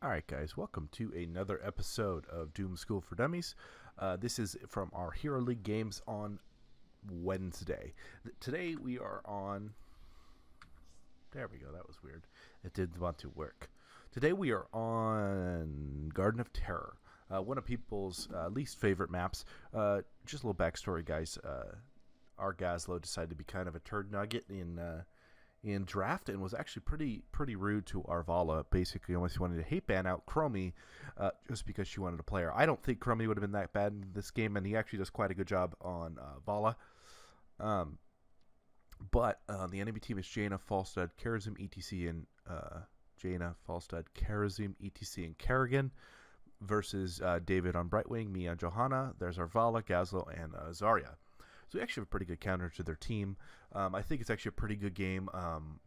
Alright guys, welcome to another episode of Doom School for Dummies. This is from our Hero League games on Wednesday. Today we are on... There we go, that was weird. It didn't want to work. Today we are on Garden of Terror, one of people's least favorite maps. Just a little backstory, guys. Our Gazlo decided to be kind of a turd nugget in draft and was actually pretty rude to our Vala. Basically, almost wanted to hate ban out Chromie just because she wanted to play her. I don't think Chromie would have been that bad in this game, and he actually does quite a good job on Vala. But the enemy team is Jaina, Falstad, Karazim, ETC, and Jaina, Falstad, Karazim, ETC, and Kerrigan versus David on Brightwing, me on Johanna. There's our Vala, Gazlo, and Zarya. So we actually have a pretty good counter to their team. I think it's actually a pretty good game.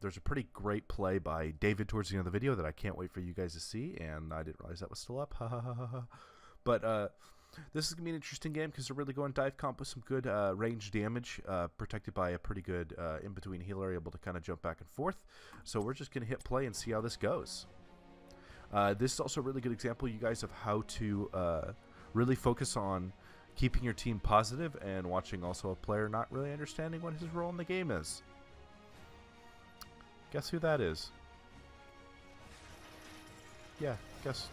There's a pretty great play by David towards the end of the video that I can't wait for you guys to see, and I didn't realize that was still up. But this is going to be an interesting game because they're really going dive comp with some good range damage, protected by a pretty good in-between healer, able to kind of jump back and forth. So we're just going to hit play and see how this goes. This is also a really good example, you guys, of how to really focus on keeping your team positive and watching also a player not really understanding what his role in the game is. Guess who that is? Yeah, guess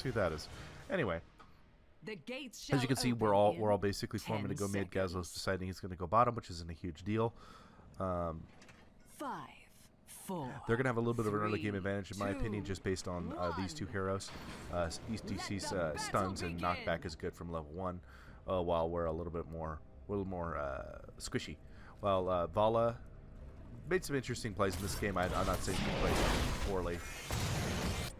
who that is. Anyway, the gates as you can see, we're all basically forming to go mid. Gazlo's deciding he's going to go bottom, which isn't a huge deal. 5, 4. They're going to have a little bit of an early game advantage, in my opinion, just based on these two heroes. ETC's stuns and knockback is good from level 1. While we're a little more squishy. While Vala made some interesting plays in this game. I'm not saying he played poorly.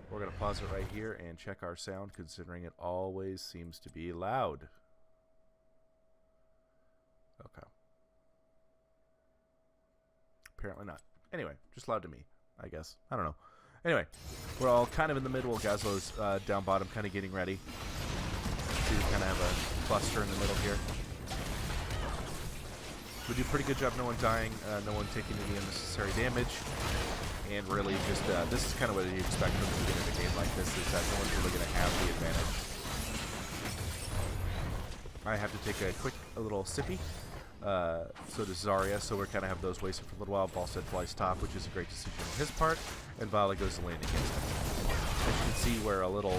We're going to pause it right here and check our sound, considering it always seems to be loud. Okay. Apparently not. Anyway, just loud to me, I guess. I don't know. Anyway, we're all kind of in the middle. Gazlo's down bottom, kind of getting ready. We kind of have a cluster in the middle here. We do a pretty good job, no one dying, no one taking any unnecessary damage, and really just, this is kind of what you expect from the beginning of a game like this, is that no one's really going to have the advantage. I have to take a little sippy. So does Zarya, so we're kind of have those wasted for a little while. Falstad flies top, which is a great decision on his part, and Vala goes to lane against him. As you can see, we're a little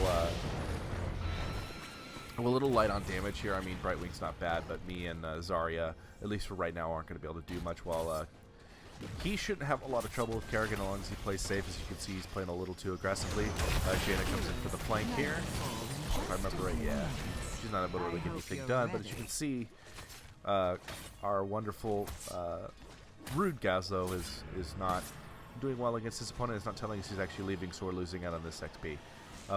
light on damage here. I mean, Brightwing's not bad, but me and Zarya, at least for right now, aren't going to be able to do much. While he shouldn't have a lot of trouble with Kerrigan as long as he plays safe. As you can see, he's playing a little too aggressively. Jaina comes in for the flank here. If I remember right, yeah. She's not able to really get anything done, but as you can see, our wonderful rude Gazlo is not doing well against his opponent. It's not telling us he's actually leaving, so we're losing out on this XP.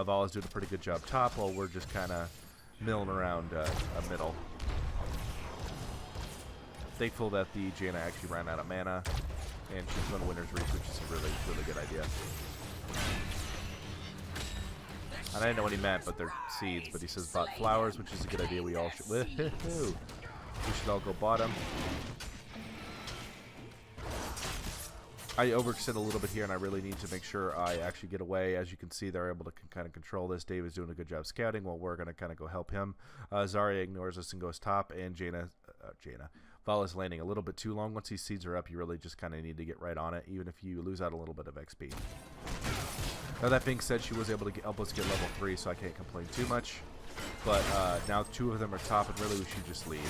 Vala's doing a pretty good job top, while we're just kind of milling around a middle. Thankful that the Jaina actually ran out of mana, and she's going to Winter's Reach, which is a really good idea. And I didn't know what he meant, but they're seeds. But he says bot flowers, which is a good idea. We all should. We should all go bottom. I overextend a little bit here, and I really need to make sure I actually get away. As you can see, they're able to kind of control this. David's doing a good job scouting, while we're going to kind of go help him. Zarya ignores us and goes top, and Vala's landing a little bit too long. Once these seeds are up, you really just kind of need to get right on it, even if you lose out a little bit of XP. Now, that being said, she was able to help us get level 3, so I can't complain too much. But now 2 of them are top, and really we should just leave.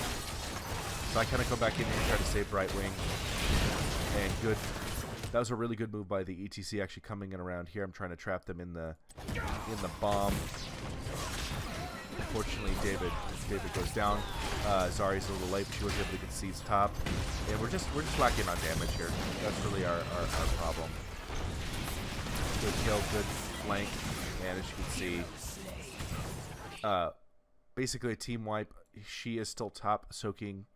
So I kind of go back in here and try to save Brightwing. And good. That was a really good move by the ETC, actually coming in around here. I'm trying to trap them in the bomb. Unfortunately, David goes down. Zarya's a little late, but she was able to get seeds top. And we're just lacking on damage here. That's really our problem. Good kill, good flank, and as you can see, basically a team wipe. She is still top, soaking.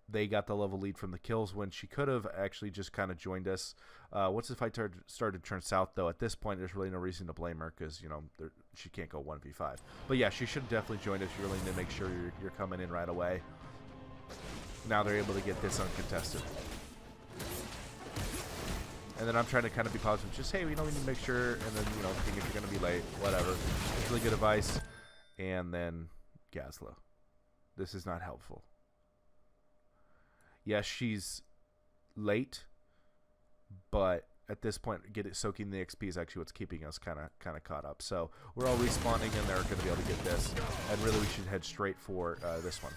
They got the level lead from the kills when she could have actually just kind of joined us. Once the fight started to turn south, though, at this point, there's really no reason to blame her because, you know, she can't go 1v5. But yeah, she should have definitely joined us. You really need to make sure you're coming in right away. Now they're able to get this uncontested. And then I'm trying to kind of be positive, just, hey, you know, we need to make sure, and then, you know, if you're going late. Whatever. Really good advice. And then Gazlo. This is not helpful. Yes, she's late, but at this point, soaking the XP is actually what's keeping us kind of caught up. So we're all respawning, and they're going to be able to get this. And really, we should head straight for this one.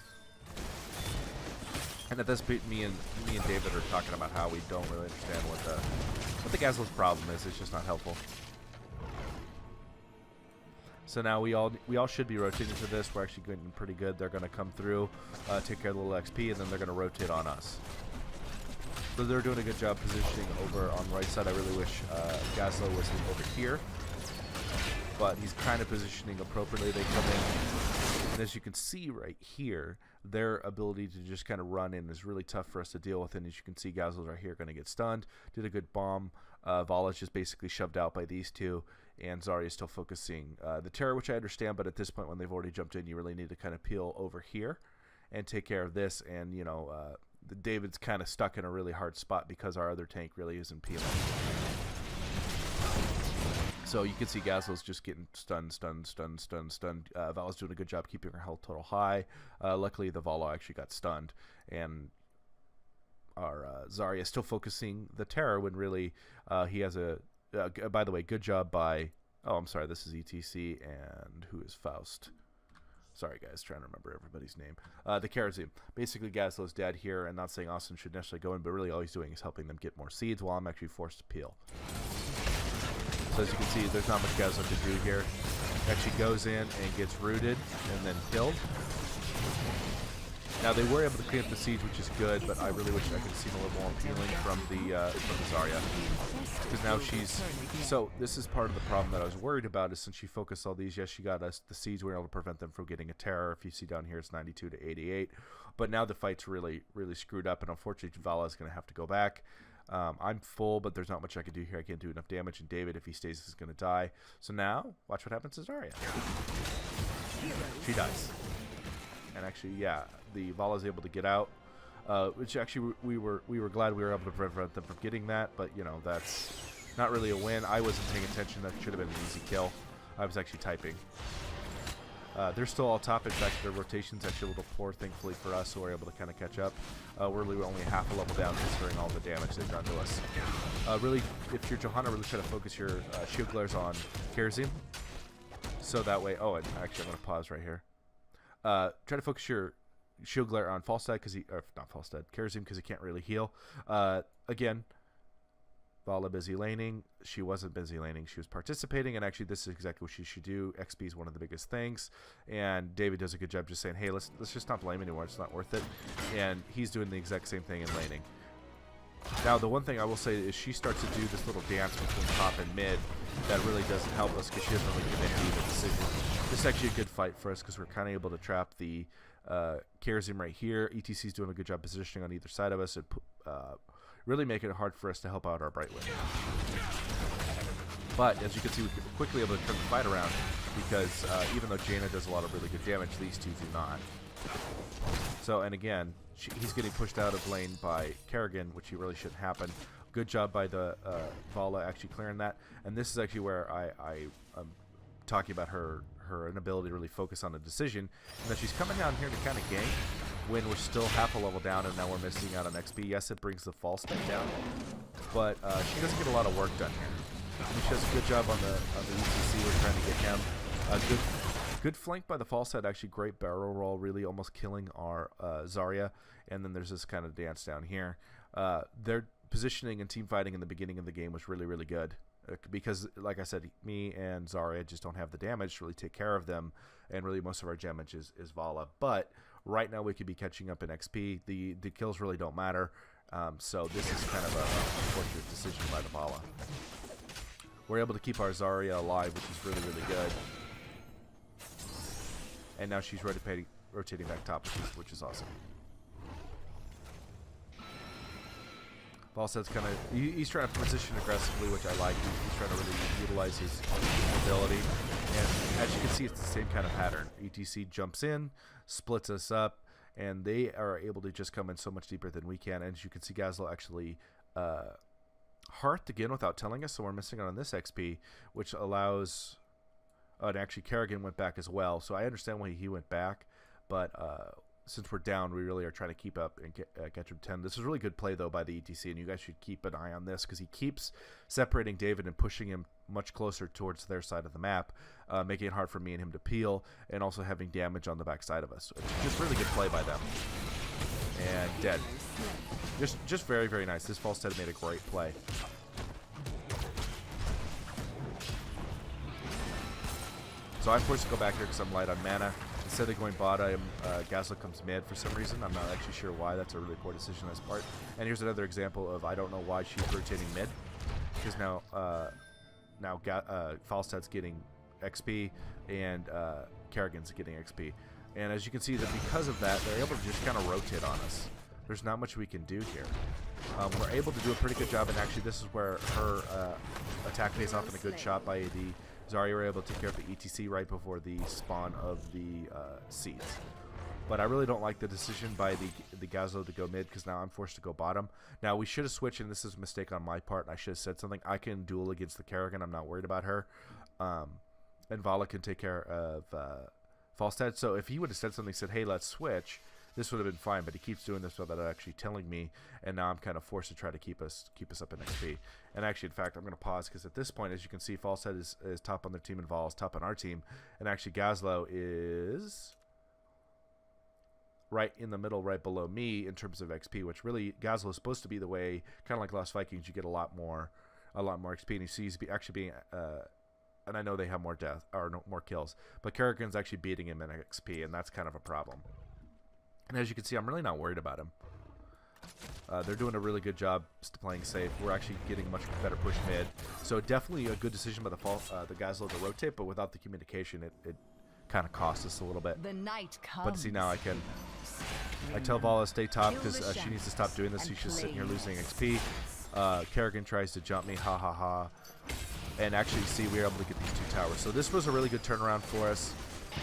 And at this point, me and David are talking about how we don't really understand what the Gazlo's problem is. It's just not helpful. So now we all should be rotating to this. We're actually getting pretty good. They're going to come through, take care of the little XP, and then they're going to rotate on us. So they're doing a good job positioning over on the right side. I really wish Gazlo was over here, but he's kind of positioning appropriately. They come in, and as you can see right here, their ability to just kind of run in is really tough for us to deal with. And as you can see, Gazlo's right here going to get stunned. Did a good bomb. Vala's just basically shoved out by these two, and Zarya is still focusing the Terror, which I understand, but at this point when they've already jumped in, you really need to kind of peel over here and take care of this. And, you know, David's kind of stuck in a really hard spot because our other tank really isn't peeling. So you can see Gazlo's just getting stunned. Vala's doing a good job keeping her health total high. Luckily, the Vala actually got stunned, and our Zarya is still focusing the Terror when really he has a... by the way, good job by... Oh, I'm sorry, this is ETC, and who is Faust? Sorry, guys, trying to remember everybody's name. The Karazim. Basically, Gazlo's dead here, and not saying Austin should necessarily go in, but really all he's doing is helping them get more seeds while I'm actually forced to peel. So as you can see, there's not much Gazlo to do here. Actually goes in and gets rooted and then killed. Now they were able to clean up the siege, which is good, but I really wish I could have seen a little more peeling from the Zarya, because now she's... So this is part of the problem that I was worried about, is since she focused all these, yes, she got us the siege, we were able to prevent them from getting a Terror. If you see down here, it's 92 to 88, but now the fight's really screwed up, and unfortunately Vala is going to have to go back. I'm full, but there's not much I can do here. I can't do enough damage, and David, if he stays, is going to die. So now, watch what happens to Zarya. She dies. And actually, yeah, the Vala is able to get out, which actually we were glad we were able to prevent them from getting that, but you know, that's not really a win. I wasn't paying attention. That should have been an easy kill. I was actually typing. They're still all top. In fact, their rotation's actually a little poor, thankfully for us, so we're able to kind of catch up. We're really only half a level down considering all the damage they've done to us. Really, if you're Johanna, really try to focus your shield glares on Karazim, so that way... Oh, and actually, I'm going to pause right here. Try to focus your shield glare on Falstad, because he... Or not Falstad, Karazim, because he can't really heal. Again... Vala busy laning. She wasn't busy laning. She was participating, and actually this is exactly what she should do. XP is one of the biggest things, and David does a good job just saying, hey, let's just not blame anymore. It's not worth it. And he's doing the exact same thing in laning. Now, the one thing I will say is she starts to do this little dance between top and mid that really doesn't help us because she doesn't really get into the decision. This is actually a good fight for us because we're kind of able to trap the Karazim right here. ETC is doing a good job positioning on either side of us and really make it hard for us to help out our Brightwing. But as you can see, we're quickly able to turn the fight around because even though Jaina does a lot of really good damage, these two do not. So, and again, he's getting pushed out of lane by Kerrigan, which he really shouldn't happen. Good job by the Vala actually clearing that. And this is actually where I'm talking about her inability to really focus on a decision, and that she's coming down here to kind of gank when we're still half a level down and now we're missing out on XP. Yes, it brings the fall step down, but she doesn't get a lot of work done here. She does a good job on the ETC. We're trying to get him. Good flank by the fall set. Actually, great barrel roll, really almost killing our Zarya. And then there's this kind of dance down here. Their positioning and team fighting in the beginning of the game was really good. Because, like I said, me and Zarya just don't have the damage to really take care of them, and really most of our damage is Vala. But right now we could be catching up in XP. The kills really don't matter, so this is kind of a unfortunate decision by the Vala. We're able to keep our Zarya alive, which is really good. And now she's rotating back top, which is awesome. Falstad's kind of, he's trying to position aggressively, which I like. He's trying to really utilize his ability. And as you can see, it's the same kind of pattern. ETC jumps in, splits us up, and they are able to just come in so much deeper than we can. And as you can see, Gazlo actually hearthed again without telling us, so we're missing out on this XP, which allows and actually Kerrigan went back as well. So I understand why he went back, but since we're down, we really are trying to keep up and get to 10. This is a really good play, though, by the ETC, and you guys should keep an eye on this because he keeps separating David and pushing him much closer towards their side of the map, making it hard for me and him to peel, and also having damage on the back side of us. It's just really good play by them. And dead. Just very, very nice. This Falstead made a great play. So I'm forced to go back here because I'm light on mana. Instead of going bottom, Gazlo comes mid for some reason. I'm not actually sure why. That's a really poor decision on his part. And here's another example of I don't know why she's rotating mid. Because now Falstad's getting XP and Kerrigan's getting XP. And as you can see, that because of that, they're able to just kind of rotate on us. There's not much we can do here. We're able to do a pretty good job, and actually this is where her attack pays off in a good shot by AD. Zarya were able to take care of the ETC right before the spawn of the seeds. But I really don't like the decision by the Gazlo to go mid because now I'm forced to go bottom. Now we should have switched, and this is a mistake on my part, and I should have said something. I can duel against the Kerrigan. I'm not worried about her. And Vala can take care of Falstead. So if he would have said something, said, hey, let's switch, this would have been fine, but he keeps doing this without actually telling me, and now I'm kind of forced to try to keep us up in XP. And actually, in fact, I'm going to pause because at this point, as you can see, Falstead is top on their team and Val is top on our team, and actually Gazlo is right in the middle, right below me in terms of XP, which really Gazlo is supposed to be the way, kind of like Lost Vikings, you get a lot more XP, and you see he's actually being and I know they have more death or no, more kills, but Kerrigan's actually beating him in XP, and that's kind of a problem. And as you can see, I'm really not worried about him. They're doing a really good job playing safe. We're actually getting much better push mid. So definitely a good decision by the Gazlo to rotate, but without the communication, it kind of costs us a little bit. The night comes. But see, now I tell Vala stay top because she needs to stop doing this. She's just sitting here losing XP. Kerrigan tries to jump me, ha ha ha. And actually, see, we were able to get these 2 towers. So this was a really good turnaround for us.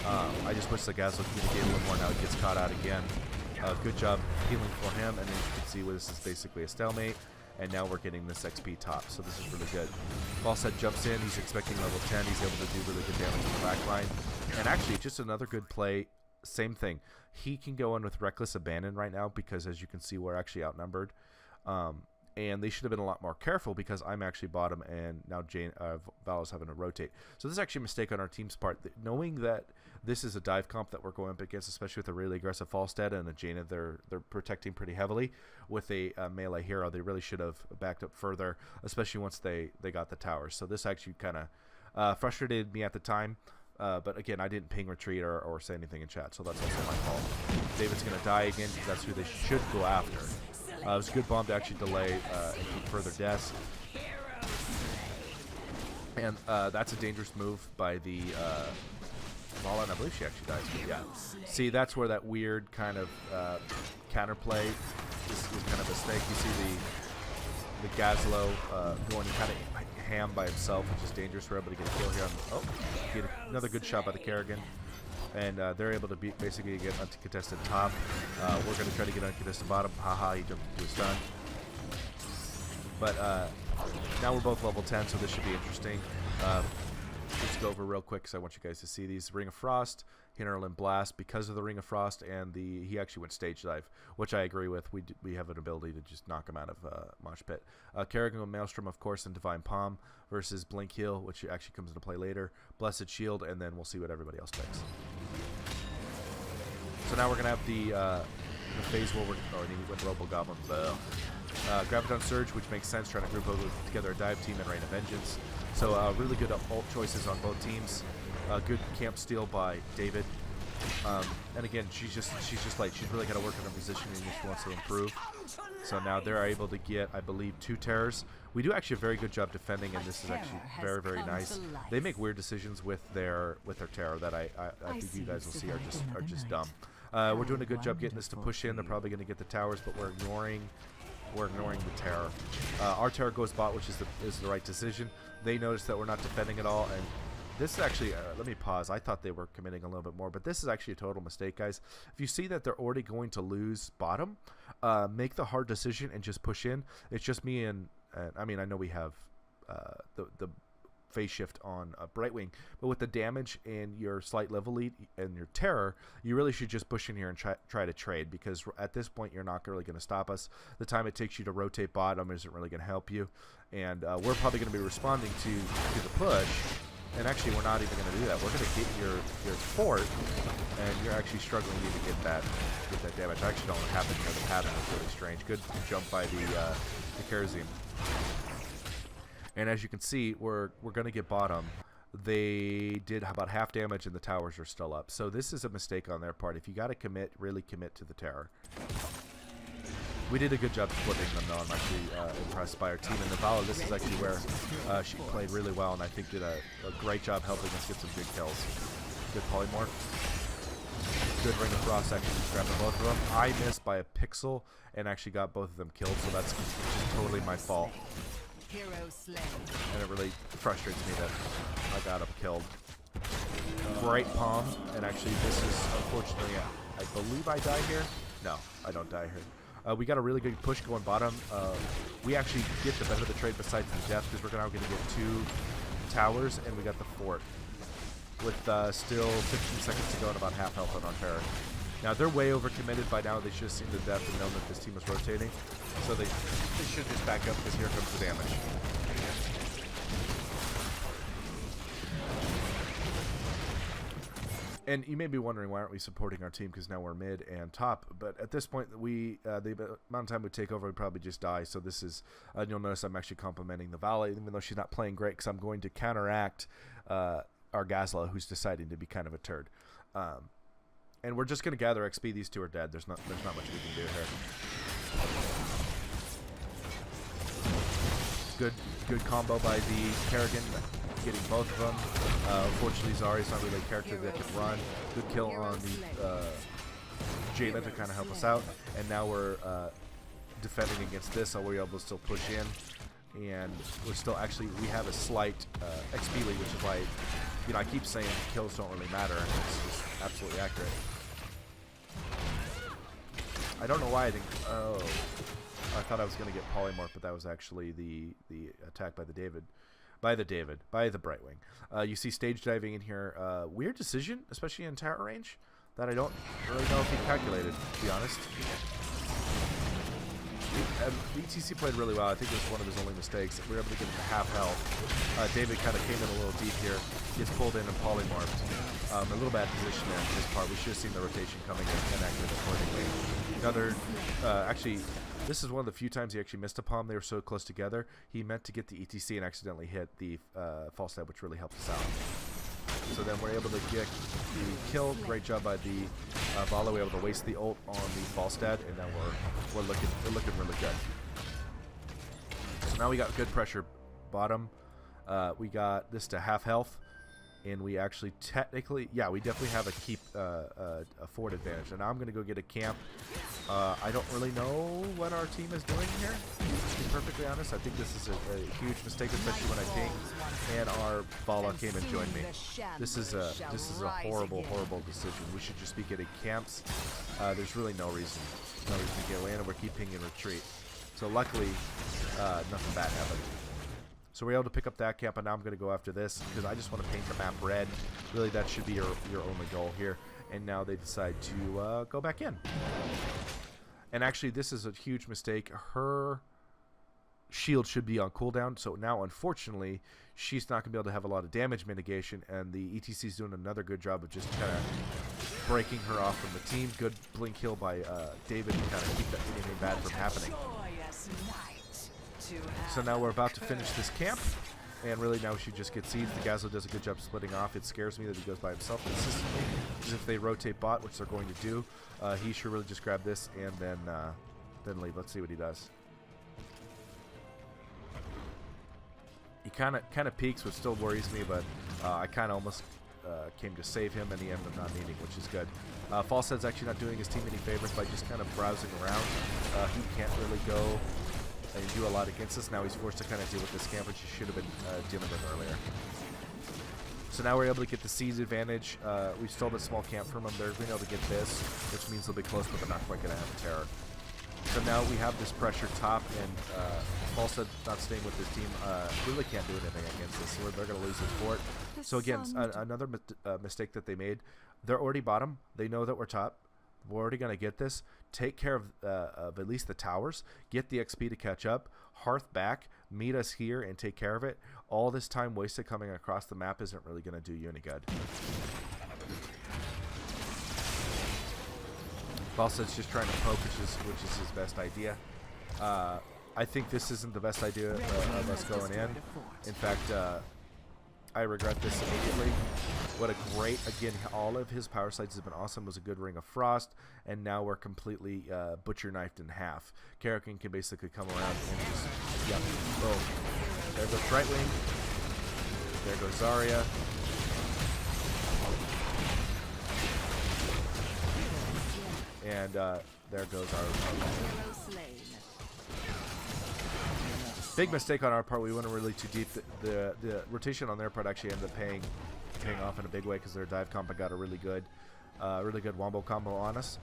I just wish the Gazlo communicated a little more. Now he gets caught out again. Good job healing for him, and then you can see where this is basically a stalemate, and now we're getting this XP top, so this is really good. Falstead jumps in, he's expecting level 10, he's able to do really good damage on the back line, and actually just another good play, same thing. He can go in with Reckless Abandon right now because as you can see we're actually outnumbered, and they should have been a lot more careful because I'm actually bottom, and now Vala's having to rotate. So this is actually a mistake on our team's part. Knowing that this is a dive comp that we're going up against, especially with a really aggressive Falstead and a Jaina they're protecting pretty heavily. With a melee hero, they really should have backed up further, especially once they got the towers. So this actually kind of frustrated me at the time. But again, I didn't ping retreat or say anything in chat, so that's also my fault. David's going to die again because that's who they should go after. It was a good bomb to actually delay and keep further deaths. And that's a dangerous move by the Vala, and I believe she actually dies. But yeah. See, that's where that weird kind of counterplay is kind of a mistake. You see the Gazlo going kind of ham by himself, which is dangerous. We're able to get a kill here. Get another good shot by the Kerrigan. And they're able to basically get uncontested top. We're going to try to get uncontested bottom. Haha, he jumped into a stun. But now we're both level 10, so this should be interesting. Let's go over real quick because I want you guys to see these. Ring of Frost, Hinterland Blast, because of the Ring of Frost, and he actually went stage dive, which I agree with. We have an ability to just knock him out of Mosh Pit. Kerrigan with Maelstrom, of course, and Divine Palm versus Blink Heal, which actually comes into play later. Blessed Shield, and then we'll see what everybody else picks. So now we're going to have the phase where we're with Robo Goblin. Graviton Surge, which makes sense, trying to group together a dive team and Rain of Vengeance. So really good ult choices on both teams. Good camp steal by David. And again, she's just like, she's really got to work on her positioning if she wants to improve. So now they're able to get, I believe, 2 terrors. We do actually a very good job defending, and this is actually very, very nice. They make weird decisions with their terror that I think you guys will see are just dumb. We're doing a good job getting this to push in. They're probably going to get the towers, but we're ignoring the terror. Our terror goes bot, which is the right decision. They notice that we're not defending at all, and this is actually, let me pause. I thought they were committing a little bit more, but this is actually a total mistake, guys. If you see that they're already going to lose bottom, make the hard decision and just push in. It's just me and I mean, I know we have the phase shift on Brightwing. But with the damage and your slight level lead and your terror, you really should just push in here and try to trade, because at this point you're not really going to stop us. The time it takes you to rotate bottom isn't really going to help you, and we're probably going to be responding to the push. And actually, we're not even going to do that. We're going to get your fort, and you're actually struggling to even get that damage. I actually don't know what happened here. The pattern is really strange. Good jump by the Karazim. And as you can see, we're going to get bottom. They did about half damage, and the towers are still up. So this is a mistake on their part. If you got to commit, really commit to the terror. We did a good job splitting them, though. I'm actually impressed by our team. And Navala, this is actually where she played really well, and I think did a great job helping us get some big kills. Good polymorph. Good ring of frost, actually just grabbing both of them. I missed by a pixel and actually got both of them killed, so that's just totally my fault. And it really frustrates me that I got them killed. Great palm, and actually this is, unfortunately, I believe I die here. No, I don't die here. We got a really good push going bottom. We actually get the better of the trade besides the death, because we're now going to get 2 towers, and we got the fort. With still 15 seconds to go and about half health on our terror. Now, they're way overcommitted by now. They should have seen the death and known that this team was rotating. So they should just back up, because here comes the damage. And you may be wondering, why aren't we supporting our team, because now we're mid and top. But at this point, the amount of time we take over, we'd probably just die. So this is, you'll notice I'm actually complimenting the Valet, even though she's not playing great, because I'm going to counteract our Gazla, who's deciding to be kind of a turd. And we're just going to gather XP. These 2 are dead. There's not much we can do here. Good combo by the Kerrigan, getting both of them. Unfortunately, Zari's not really a character that can run. Good kill on the Jaina to kind of help us out. And now we're defending against this, so we're able to still push in. And we're still actually, we have a slight XP lead, which is why, you know, I keep saying kills don't really matter, and it's just absolutely accurate. I don't know why I think, oh, I thought I was going to get polymorph, but that was actually the attack by the Brightwing. You see stage diving in here. Weird decision, especially in tower range, that I don't really know if he calculated, to be honest. ETC played really well. I think it was one of his only mistakes. We were able to get him to half health. David kind of came in a little deep here. Gets pulled in and polymorphed. A little bad position there on his part. We should have seen the rotation coming in and acted accordingly. Actually, this is one of the few times he actually missed a palm. They were so close together. He meant to get the ETC and accidentally hit the false stab, which really helped us out. So then we're able to get the kill. Great job by the Vala. We're able to waste the ult on the Falstad, and now we're looking really good. So now we got good pressure bottom. We got this to half health, and we actually technically, yeah, we definitely have a keep a forward advantage. And now I'm going to go get a camp. I don't really know what our team is doing here, to be perfectly honest. I think this is a huge mistake, especially when I ping and our Vala came and joined me. This is a horrible decision. We should just be getting camps. There's really no reason to get away, and we're keeping in retreat. So luckily, nothing bad happened. So we're able to pick up that camp, and now I'm going to go after this, because I just want to paint the map red. Really, that should be your only goal here. And now they decide to go back in. And actually, this is a huge mistake. Her shield should be on cooldown, so now, unfortunately, she's not going to be able to have a lot of damage mitigation, and the ETC is doing another good job of just kind of breaking her off from the team. Good blink kill by David to kind of keep that anything bad from happening. So now we're about to finish this camp, and really now she just gets seeds. The Gazlo does a good job splitting off. It scares me that he goes by himself consistently, because if they rotate bot, which they're going to do, he should really just grab this and then leave. Let's see what he does. He kind of peeks, which still worries me, but I kind of almost came to save him, and he ended up not needing, which is good. Falstead's actually not doing his team any favors by just kind of browsing around. He can't really go and do a lot against us. Now he's forced to kind of deal with this camp, which he should have been dealing with earlier. So now we're able to get the siege advantage. We stole the small camp from them. They're being able to get this, which means they'll be close, but they're not quite going to have terror. So now we have this pressure top, and Falstad not staying with his team really can't do anything against this. So they're going to lose this fort. So again, another mistake that they made. They're already bottom. They know that we're top. We're already going to get this. Take care of at least the towers. Get the XP to catch up. Hearth back. Meet us here and take care of it. All this time wasted coming across the map isn't really going to do you any good. Falstad's just trying to poke, which is his best idea. I think this isn't the best idea of us going in. In fact, I regret this immediately. What a great, again, all of his power sites have been awesome. It was a good Ring of Frost, and now we're completely butcher knifed in half. Karrakin can basically come around and just, yep, boom. There goes Brightwing. There goes Zarya. And there goes our big mistake on our part. We went really too deep. The rotation on their part actually ended up paying off in a big way because their dive combo got a really good wombo combo on us.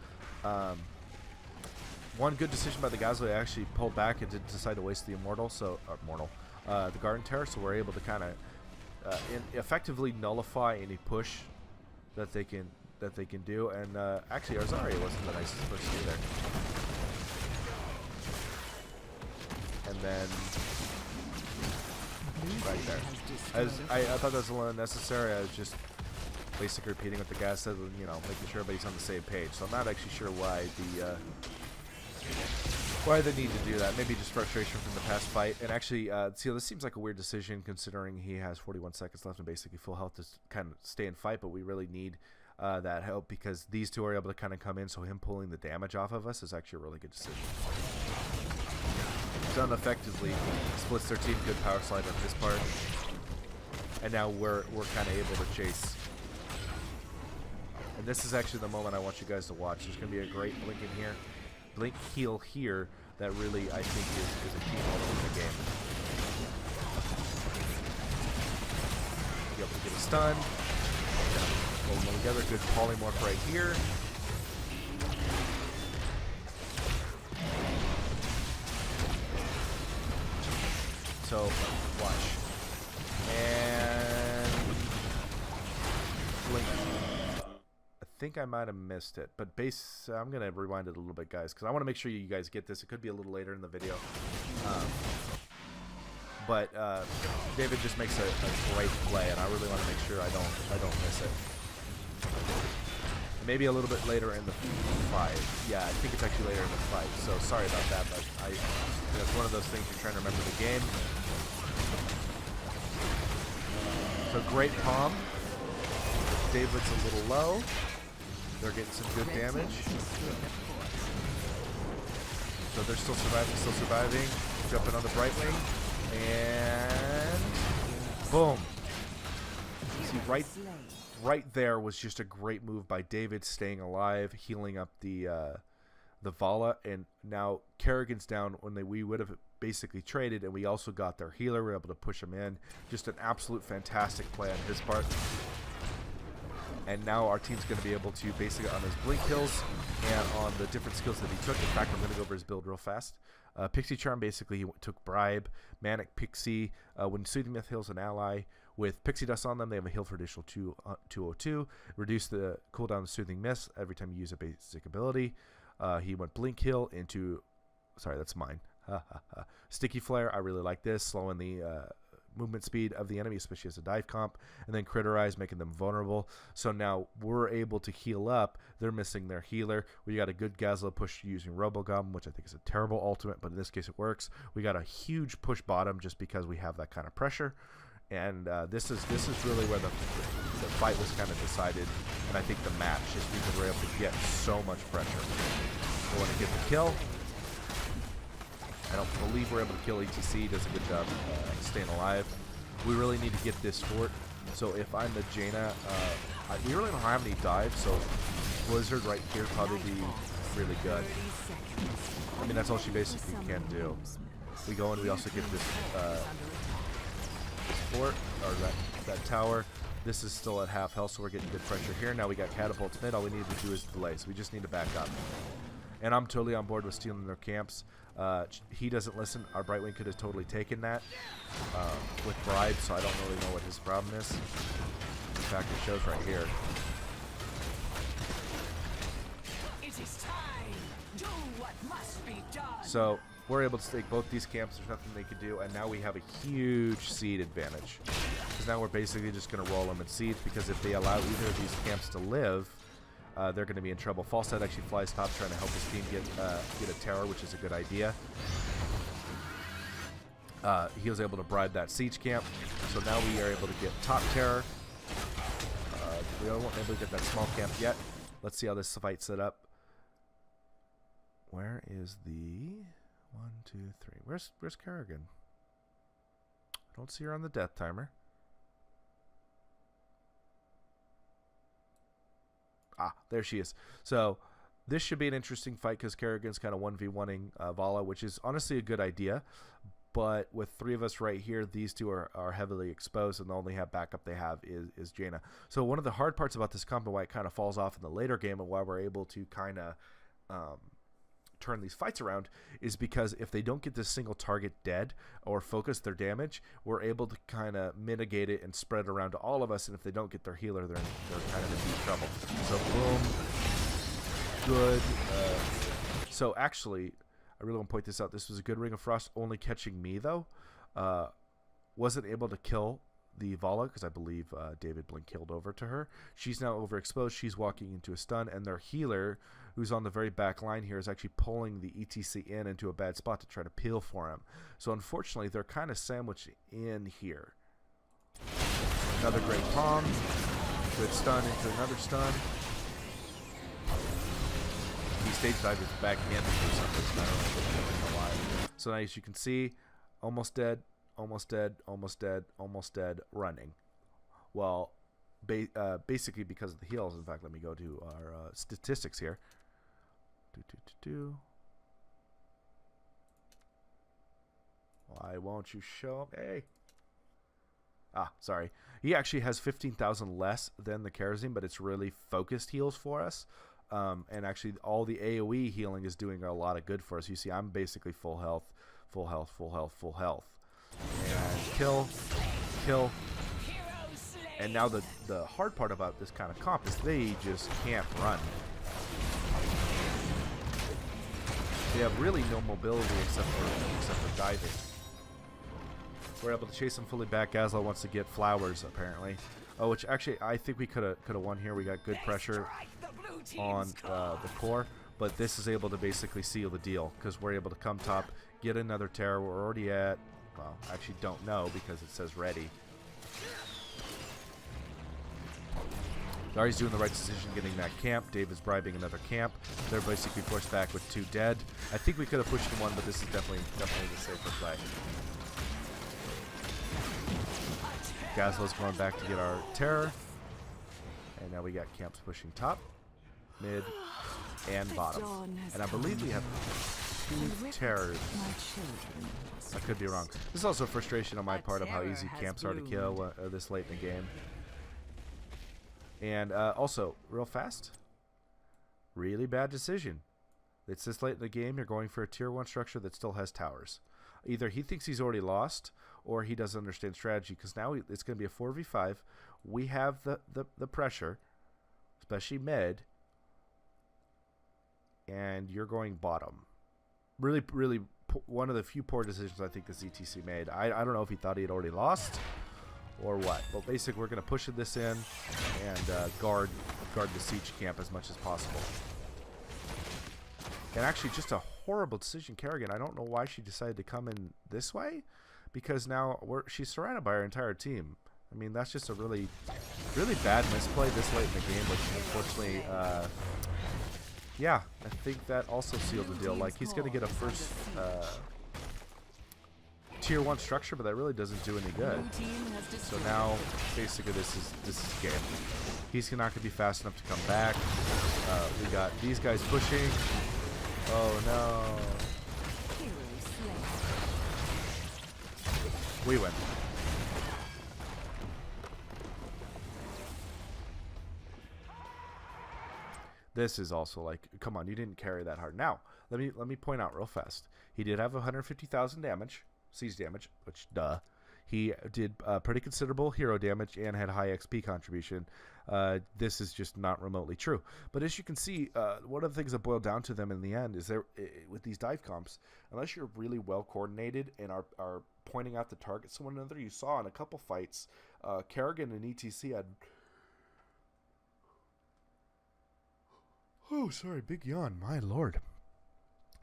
One good decision by the guys, they actually pulled back and didn't decide to waste the the Garden Terror, so we're able to kind of effectively nullify any push that they can do. And actually, our Zarya wasn't the nicest push either. And then right there, I thought that was a little unnecessary. I was just basically repeating what the guy said, you know, making sure everybody's on the same page. So I'm not actually sure why the need to do that. Maybe just frustration from the past fight. And actually, see, this seems like a weird decision considering he has 41 seconds left and basically full health to kind of stay in fight. But we really need that help because these two are able to kind of come in. So him pulling the damage off of us is actually a really good decision. Done effectively, splits their team, good power slide on his part, and now we're kind of able to chase. And this is actually the moment I want you guys to watch. There's going to be a great blink in here, blink heal here that really I think is a key moment in the game. Be able to get a stun, hold them together, good polymorph right here. So, watch. And blink. I think I might have missed it, but I'm going to rewind it a little bit, guys, because I want to make sure you guys get this. It could be a little later in the video. But David just makes a great play, and I really want to make sure I don't miss it. Maybe a little bit later in the fight. Yeah, I think it's actually later in the fight. So sorry about that, but it's one of those things you're trying to remember the game. So great palm. David's a little low. They're getting some good damage. So they're still surviving. Jumping on the Brightwing. And boom. See, right there was just a great move by David, staying alive, healing up the Vala, and now Kerrigan's down when we would have basically traded, and we also got their healer. We were able to push him in. Just an absolute fantastic play on his part. And now our team's going to be able to basically on his blink kills and on the different skills that he took. In fact, I'm going to go over his build real fast. Pixie Charm, basically he took Bribe. Manic Pixie, when Soothing Myth heals an ally with Pixie Dust on them, they have a heal for additional 202. Reduce the cooldown of Soothing Mist every time you use a basic ability. He went Blink Heal into, sorry, that's mine. Sticky Flare, I really like this, slowing the movement speed of the enemy, especially as a dive comp, and then Criterize, making them vulnerable. So now we're able to heal up. They're missing their healer. We got a good Gazla push using Robogum, which I think is a terrible ultimate, but in this case it works. We got a huge push bottom just because we have that kind of pressure. And this is really where the fight was kind of decided, and I think the match is because we're able to get so much pressure. We want to get the kill. I don't believe we're able to kill ETC. Does a good job staying alive. We really need to get this fort. So if I'm the Jaina, we really don't have any dives, so Blizzard right here probably be really good. I mean, that's all she basically can do. We go in, we also get this fort, or that tower. This is still at half health, so we're getting good pressure here. Now we got catapults mid. All we need to do is delay, so we just need to back up. And I'm totally on board with stealing their camps. He doesn't listen. Our Brightwing could have totally taken that with bribes, so I don't really know what his problem is. In fact, it shows right here. It is time. Do what must be done. So we're able to take both these camps. There's nothing they can do, and now we have a huge seed advantage. Because now we're basically just going to roll them in seeds, because if they allow either of these camps to live, they're going to be in trouble. Falstad actually flies top, trying to help his team get a terror, which is a good idea. He was able to bribe that siege camp, so now we are able to get top terror. We weren't able to get that small camp yet. Let's see how this fight set up. Where is the 1, 2, 3? Where's Kerrigan? I don't see her on the death timer. Ah, there she is. So this should be an interesting fight because Kerrigan's kind of 1v1ing Vala, which is honestly a good idea. But with three of us right here, these two are heavily exposed, and the only backup they have is Jaina. So one of the hard parts about this comp and why it kind of falls off in the later game and why we're able to kind of turn these fights around is because if they don't get this single target dead or focus their damage, we're able to kind of mitigate it and spread it around to all of us. And if they don't get their healer, they're kind of in deep trouble. So boom, good. So actually, I really want to point this out. This was a good Ring of Frost, only catching me though. Wasn't able to kill the Vala because I believe David Blink killed over to her. She's now overexposed. She's walking into a stun, and their healer, who's on the very back line here, is actually pulling the ETC into a bad spot to try to peel for him. So unfortunately, they're kind of sandwiched in here. Another great palm. Good stun into another stun. He stage dived his back in for some reason. I don't know why. So now, as you can see, almost dead, almost dead, almost dead, almost dead, running. Well, basically because of the heals. In fact, let me go to our statistics here. Why won't you show up? Hey. Ah, sorry. He actually has 15,000 less than the Kerosene, but it's really focused heals for us. And actually, all the AoE healing is doing a lot of good for us. You see, I'm basically full health, full health, full health, full health. And kill, kill. And now the hard part about this kind of comp is they just can't run. They have really no mobility except for diving. We're able to chase them fully back. Gazla wants to get flowers, apparently. Oh, which actually I think we could have won here. We got good pressure on the core, but this is able to basically seal the deal because we're able to come top, get another terror. We're already at, well, I actually don't know because it says ready. Dari's doing the right decision getting that camp. David's bribing another camp. They're basically forced back with 2 dead. I think we could have pushed to 1, but this is definitely the safer play. Gazlo's going back to get our terror. And now we got camps pushing top, mid, and bottom. And I believe we have 2 terrors. I could be wrong. This is also a frustration on my part of how easy camps are to kill this late in the game. And also, real fast, really bad decision. It's this late in the game. You're going for a tier 1 structure that still has towers. Either he thinks he's already lost, or he doesn't understand strategy, because now it's going to be a 4v5. We have the pressure, especially mid, and you're going bottom. Really, really, one of the few poor decisions I think this ETC made. I don't know if he thought he had already lost or what, but basically we're going to push this in and guard the siege camp as much as possible. And actually, just a horrible decision, Kerrigan. I don't know why she decided to come in this way, because now she's surrounded by her entire team. I mean, that's just a really, really bad misplay this late in the game, which unfortunately, yeah, I think that also sealed the deal. Like, he's going to get a first tier 1 structure, but that really doesn't do any good. So now, basically, this is game. He's not going to be fast enough to come back. We got these guys pushing. Oh no. We win. This is also like, come on, you didn't carry that hard. Now, let me point out real fast. He did have 150,000 damage, siege damage, which duh. He did pretty considerable hero damage and had high XP contribution. This is just not remotely true. But as you can see, one of the things that boil down to them in the end is with these dive comps, unless you're really well coordinated and are pointing out the targets to one another, you saw in a couple fights, Kerrigan and ETC had... Oh, sorry, big yawn, my lord.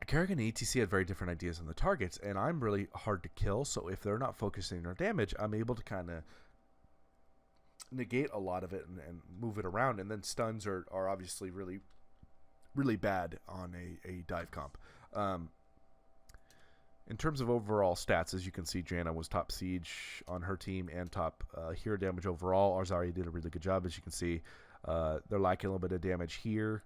Kerrigan and ETC had very different ideas on the targets, and I'm really hard to kill, so if they're not focusing their damage, I'm able to kind of negate a lot of it and move it around, and then stuns are obviously really, really bad on a dive comp. In terms of overall stats, as you can see, Jaina was top siege on her team and top hero damage overall. Arzari did a really good job, as you can see. They're lacking a little bit of damage here.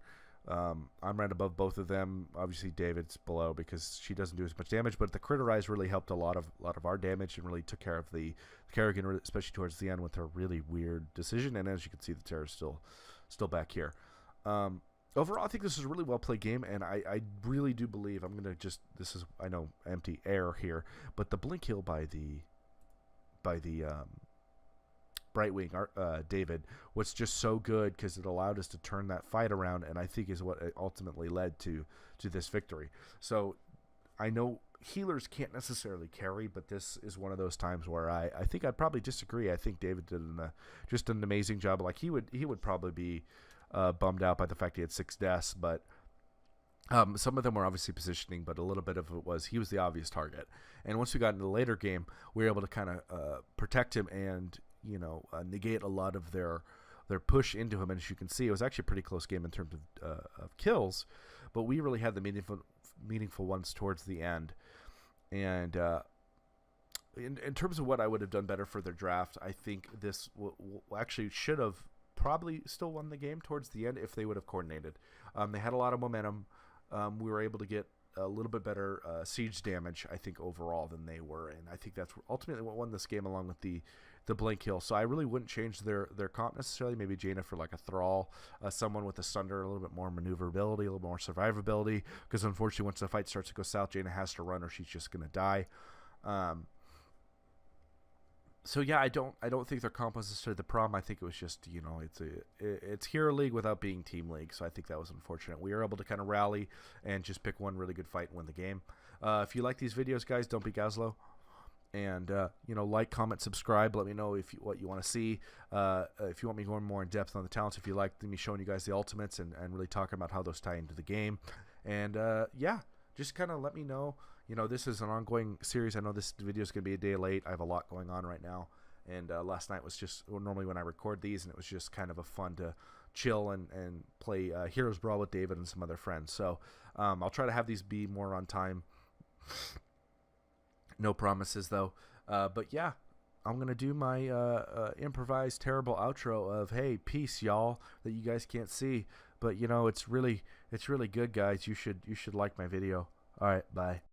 I'm right above both of them. Obviously, David's below because she doesn't do as much damage, but the Criterize really helped a lot of our damage and really took care of the Kerrigan, especially towards the end with her really weird decision. And as you can see, the Terror's still back here. Overall, I think this is a really well played game, and I really do believe I'm gonna just, this is, I know, empty air here, but the blink heal by the Brightwing, David, was just so good because it allowed us to turn that fight around, and I think is what it ultimately led to this victory. So I know healers can't necessarily carry, but this is one of those times where I think I'd probably disagree. I think David did just an amazing job. Like he would probably be bummed out by the fact he had 6 deaths, but some of them were obviously positioning, but a little bit of it was he was the obvious target. And once we got into the later game, we were able to kind of protect him and negate a lot of their push into him. And as you can see, it was actually a pretty close game in terms of kills, but we really had the meaningful ones towards the end. And in terms of what I would have done better for their draft, I think this actually should have probably still won the game towards the end if they would have coordinated. They had a lot of momentum. We were able to get a little bit better siege damage, I think, overall than they were, and I think that's ultimately what won this game, along with the blink kill. So I really wouldn't change their comp necessarily. Maybe Jaina for like a thrall, someone with a sunder, a little bit more maneuverability, a little more survivability, because unfortunately once the fight starts to go south, Jaina has to run or she's just going to die. So yeah, I don't think their comp was necessarily the problem. I think it was just, it's Hero League without being Team League. So I think that was unfortunate. We were able to kind of rally and just pick one really good fight and win the game. If you like these videos, guys, don't be Gazlo. And like, comment, subscribe. Let me know what you want to see. If you want me going more in depth on the talents, if you like me showing you guys the ultimates and really talking about how those tie into the game. And yeah, just kind of let me know. This is an ongoing series. I know this video is going to be a day late. I have a lot going on right now. And last night was just normally when I record these, and it was just kind of a fun to chill and play Heroes Brawl with David and some other friends. So I'll try to have these be more on time. No promises, though. But yeah, I'm going to do my improvised terrible outro of, hey, peace, y'all, that you guys can't see. But, it's really good, guys. You should like my video. All right, bye.